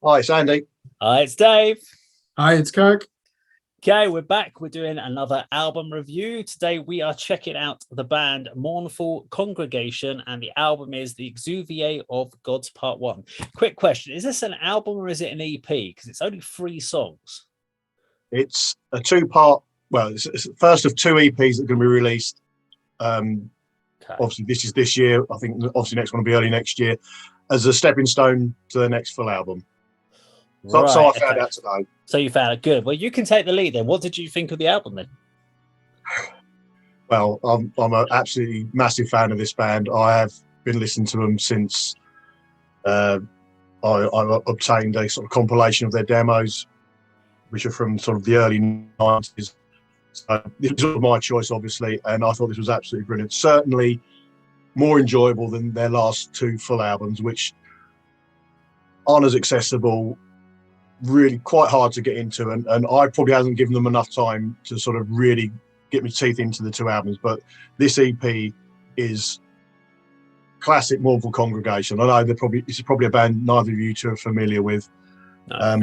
Hi, it's Andy. Hi, it's Dave. Hi, it's Kirk. Okay, we're back. We're doing another album review. Today we are checking out the band Mournful Congregation, and the album is The Exuviae of Gods Part 1. Quick question, is this an album or is it an EP? Because it's only 3 songs. It's a two-part, well, it's the first of 2 EPs that are going to be released. Obviously, this is this year. I think obviously next one will be early next year as a stepping stone to the next full album. So I found out today. So you found it. Good. Well, you can take the lead then. What did you think of the album then? Well, I'm an absolutely massive fan of this band. I have been listening to them since I obtained a sort of compilation of their demos, which are from sort of the early 90s. So this was my choice, obviously, and I thought this was absolutely brilliant. Certainly more enjoyable than their last 2 full albums, which aren't as accessible, really quite hard to get into, and I probably hasn't given them enough time to sort of really get my teeth into the 2 albums. But this EP is classic Mournful Congregation. I know it's probably a band neither of you two are familiar with. No.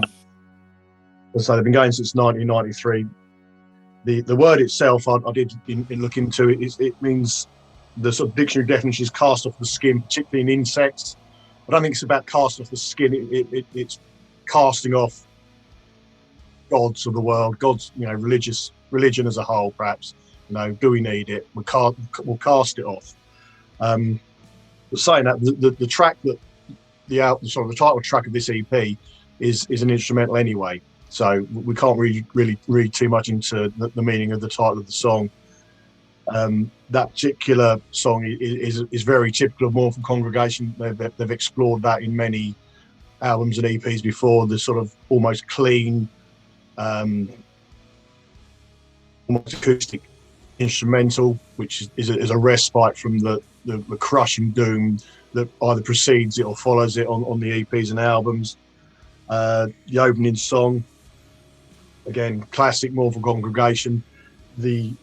So they've been going since 1993. The word itself, I did look into it. It means, the sort of dictionary definition is cast off the skin, particularly in insects. I don't think it's about cast off the skin. It's casting off gods of the world, gods, religion as a whole, perhaps. Do we need it? We'll cast it off. But saying that, the track that the title track of this EP is an instrumental anyway. So we can't really read too much into the meaning of the title of the song. That particular song is very typical of Mournful Congregation. They've explored that in many albums and EPs before. The sort of almost clean, almost acoustic instrumental, which is a respite from the crushing doom that either precedes it or follows it on the EPs and albums. The opening song, again, classic Mournful Congregation. You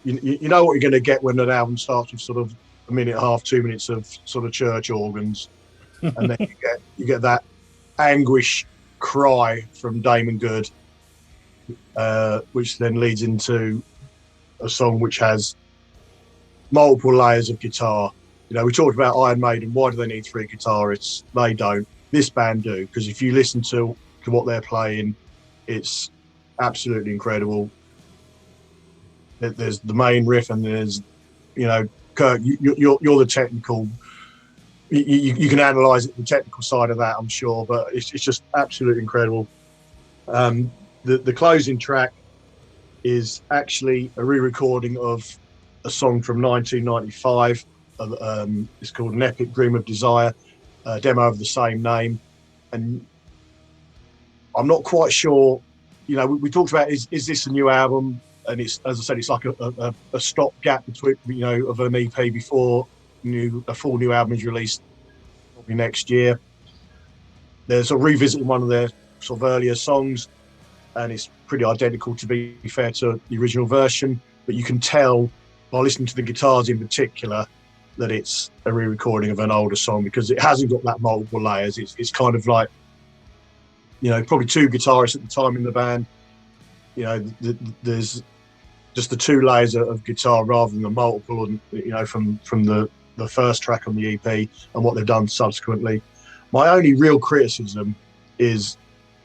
know what you're going to get when an album starts with sort of a minute and a half, 2 minutes of sort of church organs, and then you get that anguish cry from Damon Good, which then leads into a song which has multiple layers of guitar. We talked about Iron Maiden. Why do they need 3 guitarists? They don't. This band do, because if you listen to what they're playing, it's absolutely incredible. There's the main riff, and there's, Kirk, you're the technical. You can analyse it, the technical side of that, I'm sure, but it's just absolutely incredible. The closing track is actually a re-recording of a song from 1995. It's called An Epic Dream of Desire, a demo of the same name. And I'm not quite sure, we talked about, is this a new album? And it's, as I said, it's like a stopgap between, of an EP before a full new album is released, probably next year. They're sort of revisiting one of their sort of earlier songs, and it's pretty identical, to be fair, to the original version. But you can tell by listening to the guitars in particular that it's a re-recording of an older song, because it hasn't got that multiple layers. It's kind of like, probably 2 guitarists at the time in the band. There's just the 2 layers of guitar rather than the multiple, and from the first track on the EP and what they've done subsequently. My only real criticism is,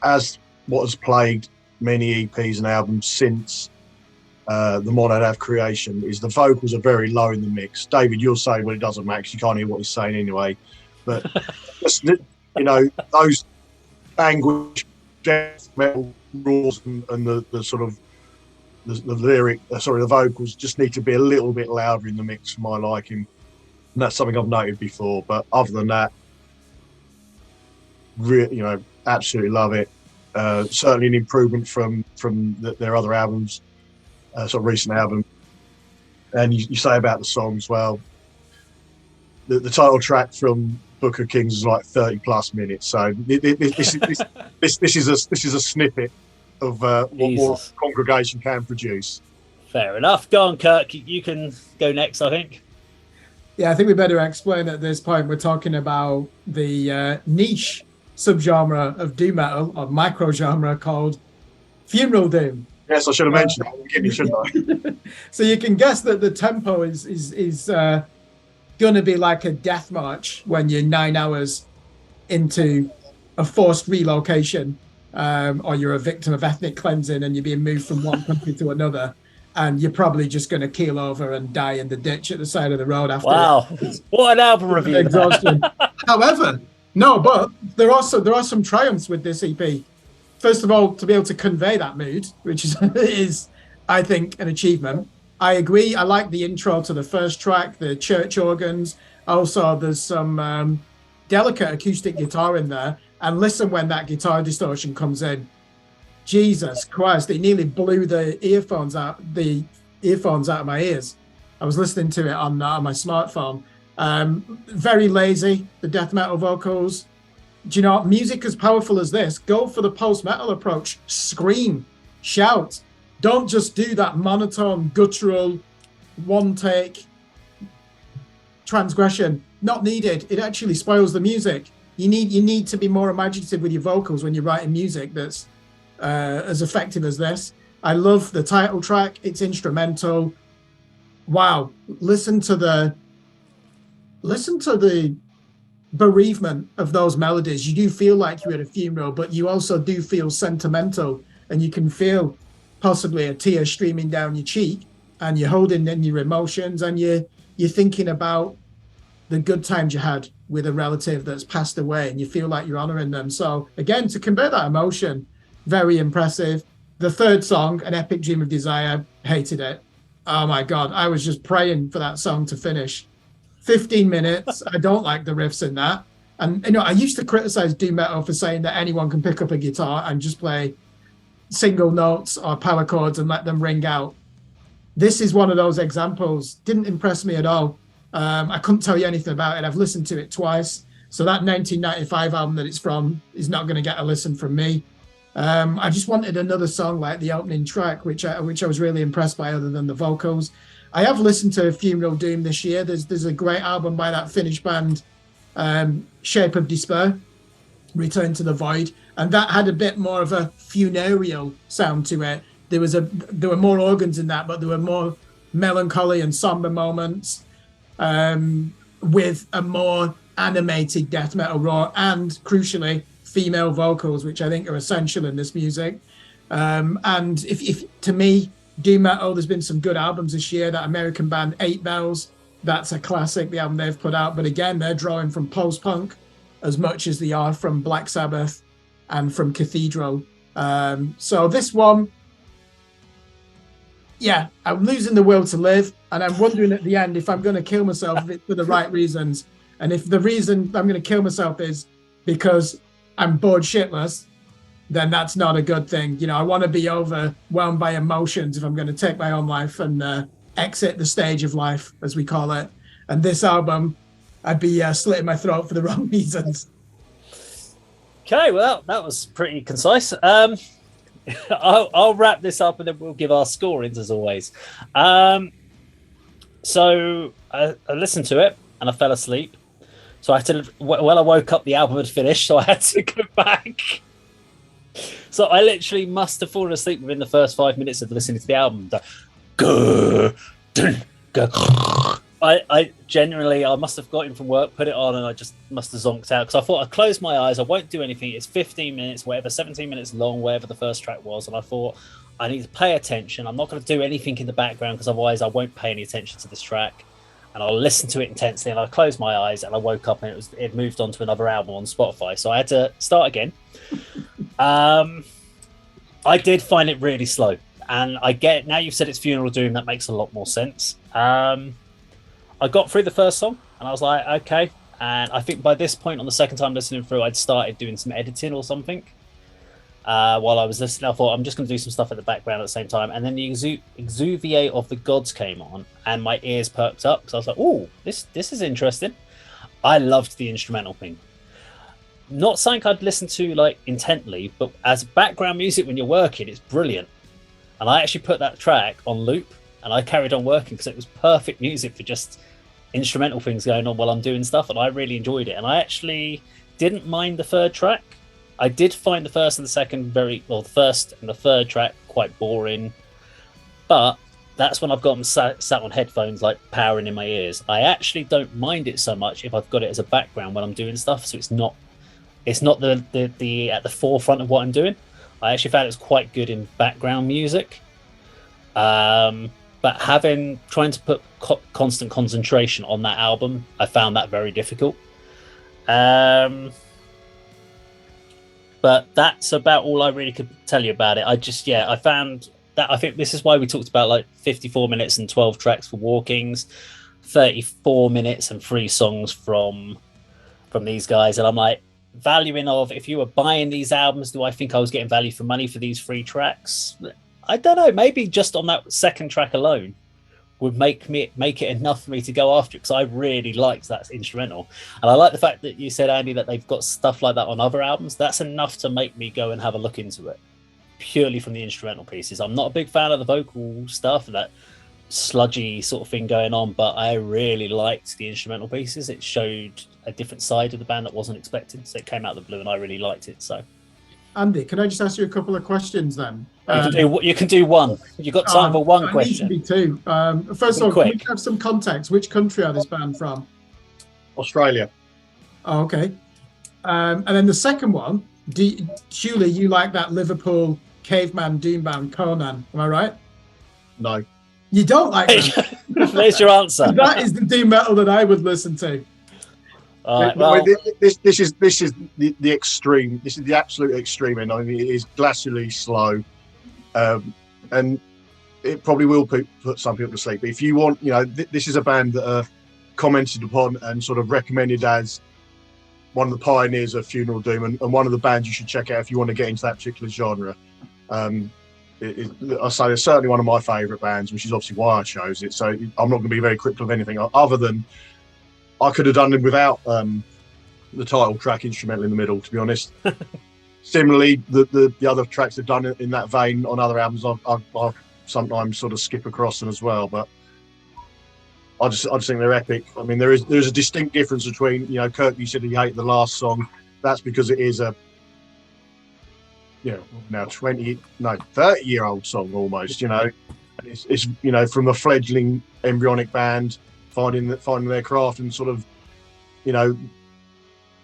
as what has plagued many EPs and albums since the Monad creation, is the vocals are very low in the mix. David, you'll say, well, it doesn't matter, you can't hear what he's saying anyway. But just, those anguish death metal roars and the sort of the vocals just need to be a little bit louder in the mix for my liking. And that's something I've noted before. But other than that, absolutely love it. Certainly an improvement from their other albums, sort of recent album. And you say about the songs, well, the title track from Book of Kings is like 30+ minutes. So this is a snippet of what more Congregation can produce. Fair enough. Go on, Kirk. You can go next, I think. Yeah, I think we better explain at this point. We're talking about the niche subgenre of doom metal, or micro genre, called funeral doom. Yes, I should have mentioned that. Give me, shouldn't I? So you can guess that the tempo is going to be like a death march when you're 9 hours into a forced relocation, or you're a victim of ethnic cleansing and you're being moved from one country to another, and you're probably just going to keel over and die in the ditch at the side of the road after. Wow, what an album review! Exhaustion. However, no, but there are some triumphs with this EP. First of all, to be able to convey that mood, which is I think an achievement. I agree. I like the intro to the first track, the church organs. Also, there's some delicate acoustic guitar in there. And listen when that guitar distortion comes in. Jesus Christ, it nearly blew the earphones out of my ears. I was listening to it on my smartphone. Very lazy, the death metal vocals. Do you know what? Music as powerful as this, go for the post-metal approach. Scream, shout. Don't just do that monotone, guttural, one-take transgression. Not needed. It actually spoils the music. You need to be more imaginative with your vocals when you're writing music that's as effective as this. I love the title track. It's instrumental. Wow. Listen to the bereavement of those melodies. You do feel like you're at a funeral, but you also do feel sentimental, and you can feel possibly a tear streaming down your cheek, and you're holding in your emotions, and you're thinking about the good times you had with a relative that's passed away, and you feel like you're honoring them. So again, to convey that emotion, very impressive. The third song, An Epic Dream of Desire, hated it. Oh my God, I was just praying for that song to finish. 15 minutes. I don't like the riffs in that. And I used to criticize doom metal for saying that anyone can pick up a guitar and just play single notes or power chords and let them ring out. This is one of those examples. Didn't impress me at all. I couldn't tell you anything about it. I've listened to it twice. So that 1995 album that it's from is not going to get a listen from me. I just wanted another song like the opening track, which I was really impressed by, other than the vocals. I have listened to Funeral Doom this year. There's a great album by that Finnish band, Shape of Despair, Return to the Void, and that had a bit more of a funereal sound to it. There were more organs in that, but there were more melancholy and somber moments, with a more animated death metal roar, and crucially female vocals, which I think are essential in this music. And if to me, doom metal, there's been some good albums this year. That American band 8 Bells, that's a classic, the album they've put out. But again, they're drawing from post-punk as much as they are from Black Sabbath and from Cathedral. So this one, yeah, I'm losing the will to live, and I'm wondering at the end if I'm going to kill myself if it's for the right reasons. And if the reason I'm going to kill myself is because I'm bored shitless, then that's not a good thing. I want to be overwhelmed by emotions if I'm going to take my own life and exit the stage of life, as we call it. And this album, I'd be slitting my throat for the wrong reasons. Okay, well, that was pretty concise. I'll wrap this up and then we'll give our scorings as always. So I listened to it and I fell asleep. So I had to, I woke up, the album had finished, so I had to go back. So I literally must have fallen asleep within the first 5 minutes of listening to the album. I genuinely, I must have got in from work, put it on, and I just must have zonked out, because I thought I'd close my eyes, I won't do anything. It's 15 minutes, whatever, 17 minutes long, whatever the first track was. And I thought, I need to pay attention. I'm not going to do anything in the background, because otherwise I won't pay any attention to this track. And I'll listen to it intensely, and I closed my eyes and I woke up and it moved on to another album on Spotify. So I had to start again. I did find it really slow, and I get, now you've said it's Funeral Doom, that makes a lot more sense. I got through the first song and I was like, okay. And I think by this point on the second time listening through, I'd started doing some editing or something. While I was listening, I thought I'm just going to do some stuff in the background at the same time. And then the Exuviae of the Gods came on, and my ears perked up because I was like, "Oh, this is interesting." I loved the instrumental thing. Not something I'd listen to like intently, but as background music when you're working, it's brilliant. And I actually put that track on loop, and I carried on working because it was perfect music for just instrumental things going on while I'm doing stuff, and I really enjoyed it. And I actually didn't mind the third track. I did find the first and the second the first and the third track quite boring, but that's when I've got them sat on headphones, like powering in my ears. I actually don't mind it so much if I've got it as a background when I'm doing stuff, so it's not the at the forefront of what I'm doing. I actually found it was quite good in background music, but trying to put constant concentration on that album, I found that very difficult. But that's about all I really could tell you about it. I found that, I think this is why we talked about like 54 minutes and 12 tracks for Walkings, 34 minutes and 3 songs from these guys. And I'm like, valuing of, if you were buying these albums, do I think I was getting value for money for these 3 tracks? I don't know. Maybe just on that second track alone would make it enough for me to go after it, because I really liked that instrumental. And I like the fact that you said, Andy, that they've got stuff like that on other albums. That's enough to make me go and have a look into it, purely from the instrumental pieces. I'm not a big fan of the vocal stuff, that sludgy sort of thing going on, but I really liked the instrumental pieces. It showed a different side of the band that wasn't expected, so it came out of the blue and I really liked it. So Andy, can I just ask you a couple of questions then? You can do one. You've got time for one question. Needs to be 2. First of all, can we have some context? Which country are this band from? Australia. Oh, okay. And then the second one, surely you like that Liverpool caveman doom band Conan, am I right? No. You don't like that? There's your answer. That is the doom metal that I would listen to. Right, well, this is the extreme. This is the absolute extreme end. I mean, it is glacially slow, and it probably will put some people to sleep. But if you want, this is a band that are commented upon and sort of recommended as one of the pioneers of funeral doom, and one of the bands you should check out if you want to get into that particular genre. I say it's certainly one of my favourite bands, which is obviously why I chose it. So I'm not going to be very critical of anything other than I could have done it without the title track instrumental in the middle, to be honest. Similarly, the other tracks they've done in that vein on other albums, I sometimes sort of skip across them as well. But I just think they're epic. I mean, there's a distinct difference between, Kirk, you said he hated the last song. That's because it is a now 30-year-old song almost. And it's from a fledgling embryonic band finding their craft and sort of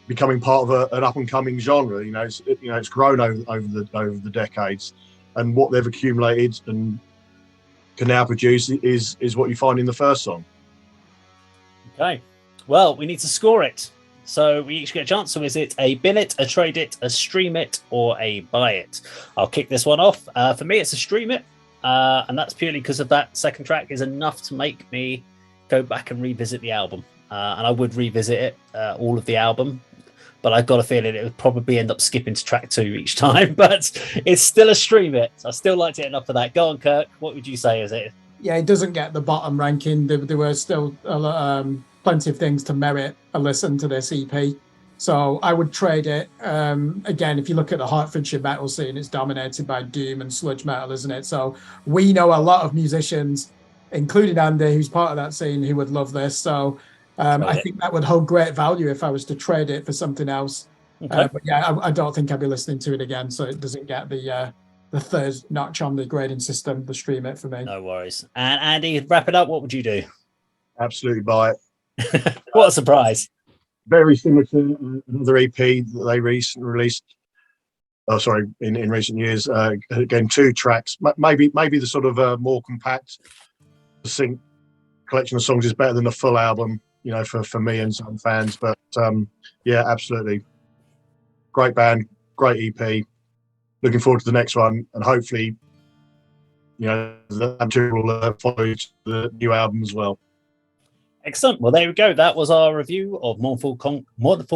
becoming part of an up and coming genre. It's grown over the decades, and what they've accumulated and can now produce is what you find in the first song. Okay, well, we need to score it. So we each get a chance. So is it a bin it, a trade it, a stream it, or a buy it? I'll kick this one off. For me, it's a stream it. And that's purely because of that second track is enough to make me go back and revisit the album. And I would revisit it, all of the album. But I've got a feeling it would probably end up skipping to track 2 each time. But it's still a stream it. So I still liked it enough for that. Go on, Kirk. What would you say is it? Yeah, it doesn't get the bottom ranking. There were still plenty of things to merit a listen to this EP. So I would trade it. Again, if you look at the Hertfordshire metal scene, it's dominated by doom and sludge metal, isn't it? So we know a lot of musicians, including Andy, who's part of that scene, who would love this. So I think that would hold great value if I was to trade it for something else. Okay. But yeah, I don't think I'd be listening to it again. So it doesn't get the third notch on the grading system, the stream it for me. No worries. And Andy, wrap it up. What would you do? Absolutely buy it. What a surprise. Very similar to another EP that they recently released. Oh, sorry, in recent years. Again, 2 tracks. Maybe the sort of more compact, succinct collection of songs is better than the full album, for me and some fans. But yeah, absolutely. Great band, great EP. Looking forward to the next one, and hopefully, the material will follow the new album as well. Excellent. Well, there we go. That was our review of Mournful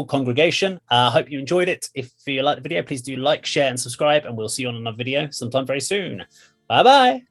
Congregation. I hope you enjoyed it. If you like the video, please do like, share, and subscribe, and we'll see you on another video sometime very soon. Bye-bye.